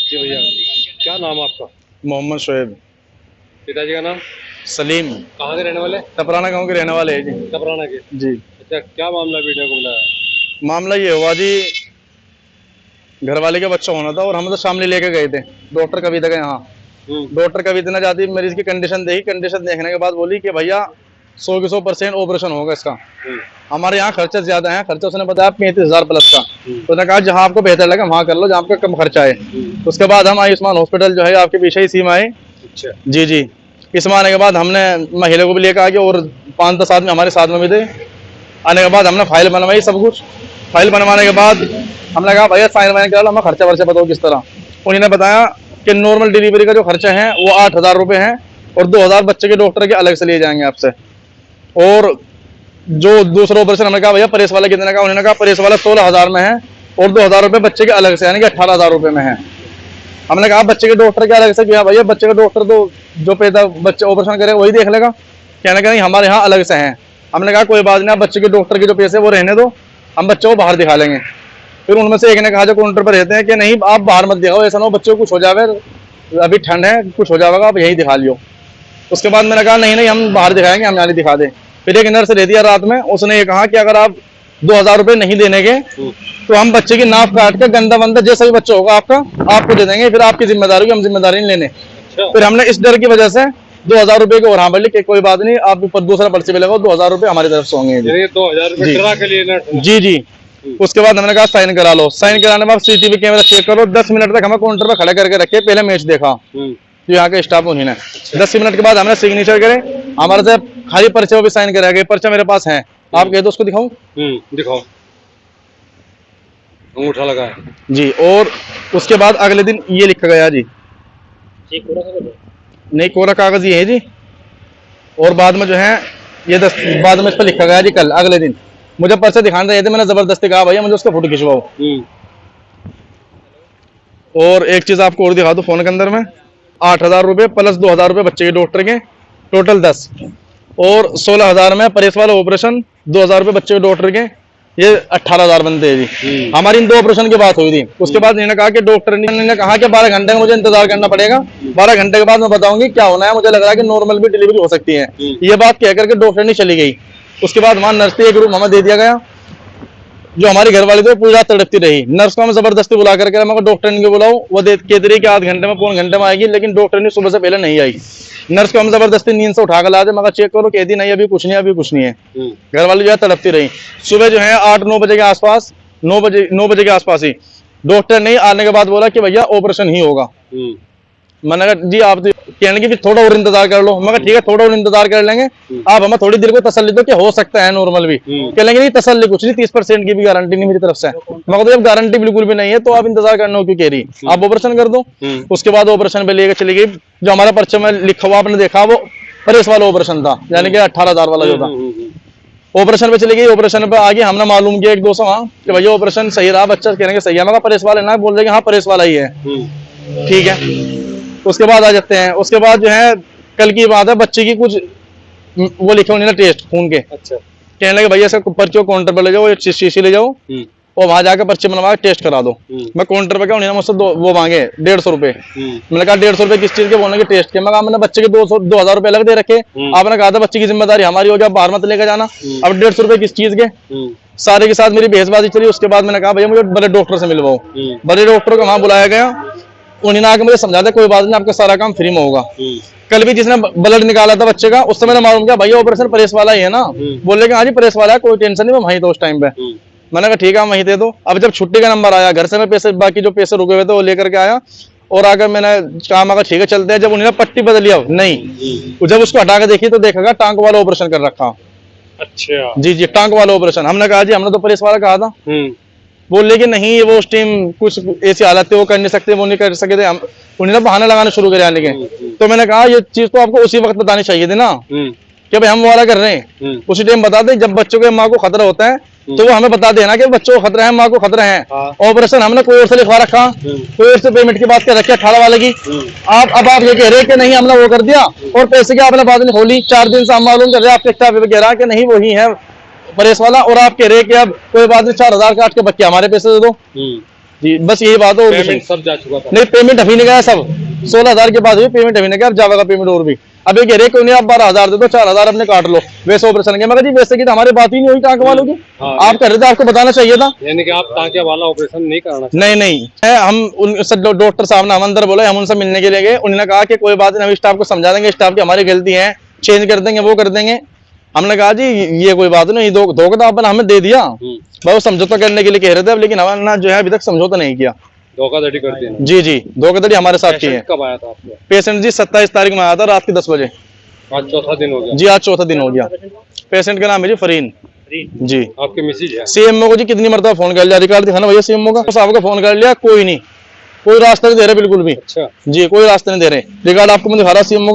जी भैया, क्या नाम आपका? मोहम्मद शोएब। पिताजी का नाम? सलीम। कहाँ के रहने वाले? टपराना गांव के रहने वाले हैं जी। टपराना के। जी। अच्छा, क्या मामला वीडियो को बुलाया? मामला ये हुआ जी, घर वाले का बच्चा होना था और हम तो शामली लेके गए थे डॉक्टर कविता के यहाँ। डॉक्टर कविता ने जाती मरीज की कंडीशन देखी, कंडीशन देखने के बाद बोली कि भैया 100 की 100% ऑपरेशन होगा इसका। हमारे यहाँ खर्चा ज्यादा है, खर्चा उसने बताया 35,000 प्लस का। तो उसने कहा जहाँ आपको बेहतर लगे वहाँ कर लो, जहाँ आपका कम खर्चा है। उसके बाद हम आयुष्मान हॉस्पिटल जो है आपके पीछे ही सीमा है। अच्छा। जी जी। इसमें आने के बाद हमने महिला को भी लेकर आ गए और 5-10 आदमी हमारे साथ में भी थे। आने के बाद हमने फाइल बनवाई, सब कुछ फाइल बनवाने के बाद हमने कहा भैया साइन वाइन करा लो, हमें खर्चा वर्चा बताओ किस तरह। उन्होंने बताया कि नॉर्मल डिलीवरी का जो खर्चा है वो 8,000 रुपये है और 2,000 बच्चे के डॉक्टर के अलग से लिए जाएंगे आपसे। और जो दूसरा ऑपरेशन, हमने कहा भैया प्रेस वाला कितने का? उन्होंने कहा प्रेस वाला 16,000 में है और 2,000 रुपये बच्चे के अलग से, यानी कि 18,000 रुपये में है। हमने कहा बच्चे के डॉक्टर के अलग से किया? भैया बच्चे का डॉक्टर तो जो पैदा बच्चे ऑपरेशन करे वही देख लेगा। कहने का नहीं हमारे यहाँ अलग से हैं। हमने कहा कोई बात नहीं, आप बच्चे के डॉक्टर के जो पैसे वो रहने दो, हम बच्चों को बाहर दिखा लेंगे। फिर उनमें से एक ने कहा जो काउंटर पर रहते हैं कि नहीं आप बाहर मत दिखाओ, ऐसा ना हो बच्चों को कुछ हो जाए, अभी ठंड है कुछ हो जाएगा, आप यही दिखा लियो। उसके बाद मैंने कहा नहीं नहीं हम बाहर दिखाएंगे, हम यहाँ नहीं दिखा दें। फिर एक नर्स रहती है रात में, उसने ये कहा कि अगर आप 2,000 रुपये नहीं देने के तो हम बच्चे की नाक काट के गंदा बंदा जैसा भी बच्चा होगा आपका आपको दे देंगे, फिर आपकी जिम्मेदारी हम जिम्मेदारी नहीं लेने। फिर हमने इस डर की वजह से 2,000 रुपये के और हाँ बोले कि कोई बात नहीं, आप ऊपर दूसरा पर्ची पे लगाओ, 2,000 रुपये हमारी तरफ से होंगे। 2,000 रुपये डरा के लिए? जी जी। उसके बाद हमने कहा साइन करा लो। साइन कराने के बाद CCTV कैमरा चेक करो। 10 मिनट तक हमें काउंटर पर खड़ा करके रखे, पहले मैच देखा जो यहाँ के स्टाफ उन्हीं ने। 10 मिनट के बाद हमने सिग्नेचर करे, हमारे से खाली पर्चे भी साइन करा गए। पर्चा मेरे पास है, आप कहे तो उसको दिखाऊं? दिखाओ। अंगूठा लगा है जी। और उसके बाद अगले दिन ये लिखा गया जी, नहीं कोरा कागज ये है जी। और बाद में जो है ये बाद में इस पर लिखा गया जी कल अगले दिन मुझे पर्चे दिखाने रहे थे, मैंने जबरदस्ती कहा भैया मुझे उसका फोटो खिंचवाओ। और एक चीज आपको और दिखा दो फोन के अंदर में, 8,000 रुपये प्लस 2,000 रुपये बच्चे के डॉक्टर के, टोटल 10 और 16,000 में प्रेस वाला ऑपरेशन, 2,000 रुपये बच्चे के डॉक्टर के, ये 18,000 बनते हैं जी। हमारी इन 2 ऑपरेशन की बात हुई थी। उसके बाद इन्होंने कहा कि डॉक्टर ने कहा कि 12 घंटे का मुझे इंतजार करना पड़ेगा, 12 घंटे के बाद मैं बताऊंगी क्या होना है, मुझे लग रहा है कि नॉर्मल भी डिलीवरी हो सकती है। ये बात कह करके डॉक्टर ने चली गई। उसके बाद वहां नर्स एक रूम हमें दे दिया गया, जो हमारी घरवाली थी पूरी रात तड़पती रही। नर्स को हम जबरदस्ती बुला करके मैं डॉक्टर ने बुलाऊं, वो कहती रही कि आध घंटे में 1.25 घंटे में आएगी, लेकिन डॉक्टर ने सुबह से पहले नहीं आई। नर्स को हम जबरदस्ती नींद से उठा कर ला दे, मगर चेक करो, कहती नहीं अभी कुछ नहीं, अभी कुछ नहीं है। घरवाली जो है तड़पती रही। सुबह जो है 8-9 बजे के आसपास, 9 बजे के आसपास ही डॉक्टर ने आने के बाद बोला कि भैया ऑपरेशन ही होगा। मैंने कहा जी आप कहने की थोड़ा और इंतजार कर लो। मैं कहा ठीक है थोड़ा और इंतजार कर लेंगे, आप हमें थोड़ी देर को तसल्ली दो कि हो सकता है नॉर्मल भी। कह लेंगे नहीं तसल्ली कुछ नहीं, 30% की भी गारंटी नहीं मेरी तरफ से। मैं कहता जब गारंटी बिल्कुल भी नहीं है तो आप इंतजार करना क्यों कह रही, आप ऑपरेशन कर दो। उसके बाद ऑपरेशन पे लेकर चली गई। जो हमारा पर्चे में लिखा हुआ आपने देखा वो प्रेस वाला ऑपरेशन था, यानी कि 18,000 वाला जो था। ऑपरेशन पे चली गई, ऑपरेशन पे आगे हमने मालूम किया 1-2 से वहाँ कि भैया ऑपरेशन सही रहा, बच्चा कहने के सही है। मैं प्रेस वाले ना बोल रहे हाँ प्रेस वाला ही है, ठीक है। उसके बाद आ जाते हैं, उसके बाद जो है कल की बात है, बच्चे की कुछ वो लिखे उन्होंने टेस्ट खून के। अच्छा। कहने लगे भैया इसका पर्ची काउंटर पर ले जाओ, शीशी ले जाओ और वहां जाकर पर्ची बनवा टेस्ट करा दो। मैं काउंटर पर गया, उन्होंने मुझसे वो मांगे 150 रुपए। मैंने कहा 150 रुपए किस चीज के? बोलने के टेस्ट के। मैं कहा मैंने बच्चे के 2,000 रुपए अलग दे रखे, आपने कहा था बच्चे की जिम्मेदारी हमारी हो, बाहर मत लेकर जाना। अब 150 रुपए किस चीज के? सारे के साथ मेरी बहसबाजी चली। उसके बाद मैंने कहा भैया मुझे बड़े डॉक्टर से मिलवाओ। बड़े डॉक्टर को वहां बुलाया गया, उन्होंने आके मुझे समझा दिया कोई बात नहीं आपका सारा काम फ्री में होगा। कल भी जिसने ब्लड निकाला था बच्चे का, उस समय मालूम किया भैया ऑपरेशन प्रेस वाला ही है ना। बोले कि हाँ जी प्रेस वाला है, कोई टेंशन नहीं, मैं वहीं था उस टाइम पे। मैंने कहा ठीक है वहीं दे दो। अब जब छुट्टी का नंबर आया घर से, मैं पैसे बाकी जो पैसे रुके हुए थे वो लेकर के आया और आकर मैंने काम आकर ठीक है चलते हैं। जब उन्होंने पट्टी बदली अब नहीं, जब उसको हटा के देखी तो देखा टांग वाला ऑपरेशन कर रखा। अच्छा जी जी, टांग वाला ऑपरेशन। हमने कहा जी हमने तो प्रेस वाला कहा था। बोले कि नहीं वो उस टाइम कुछ ऐसी हालत थी वो कर नहीं सकते, वो नहीं कर सके थे। हम उन्होंने बहाने लगाने शुरू करे आने के। तो मैंने कहा ये चीज तो आपको उसी वक्त बतानी चाहिए थी ना कि भाई हम वो वाला कर रहे हैं। उसी टाइम बता दें, जब बच्चों के माँ को खतरा होता है तो वो हमें बता देना कि बच्चों को खतरा है, माँ को खतरा है। ऑपरेशन हमने कोई और से लिखवा रखा, कोई और से पेमेंट की बात कर रखी 18 वाले की। आप ये कह रहे कि नहीं हमने वो कर दिया और पैसे की आपने बात नहीं खोली। 4 दिन से हम मालूम कर रहे हैं आपके स्टाफ पे कह रहा कि नहीं वही है प्रेस वाला, और आप कह रहे कि अब कोई बात नहीं 4,000 काट के बच्चे हमारे पैसे दे दो। जी बस यही बात है और कुछ पेमेंट नहीं। सब जा चुका था। नहीं पेमेंट अभी नहीं गया सब 16,000 के बाद पेमेंट अभी नहीं गया, अब जावा का पेमेंट और भी अभी कह रहे कोई नहीं आप 12,000 दे दो 4,000 अपने काट लो वैसे ऑपरेशन के। मगर जी वैसे की तो हमारी बात ही नहीं हुई टाँक वालों की। हाँ, आप कर रहे थे, आपको बताना चाहिए था। यानी कि आप टाँके वाला ऑपरेशन नहीं कराना चाहते। नहीं नहीं है, हम उन सब डॉक्टर साहब ने हम अंदर बोले, हम उनसे मिलने के लिए गए, उन्होंने कहा कि कोई बात नहीं हम स्टाफ को समझा देंगे, स्टाफ की हमारी गलती है, चेंज कर देंगे वो कर देंगे। हमने कहा जी ये कोई बात नहीं, धोखा आपने हमें दे दिया, वो समझौता करने के लिए कह रहे थे, लेकिन हमारे जो है अभी तक समझौता नहीं किया। धोखाधड़ी करते हैं। जी जी धोखाधड़ी हमारे साथ की है। पेशेंट कब आया था आपको? पेशेंट जी 27 तारीख में आया था रात के 10 बजे। आज चौथा दिन हो गया। जी आज चौथा दिन हो गया। पेशेंट का नाम है जी फरीन जी। आपके मिसेज है? सीएमओ को जी कितनी मरतबा फोन कर लिया, रिकॉर्ड दिखाना भैया सीएमओ का, साहब को फोन कर लिया, कोई नहीं, कोई रास्ता नहीं दे रहे बिल्कुल भी। अच्छा। जी कोई रास्ता नहीं दे रहे, रिकॉर्ड आपको मैं दिखा रहा सीएमओ।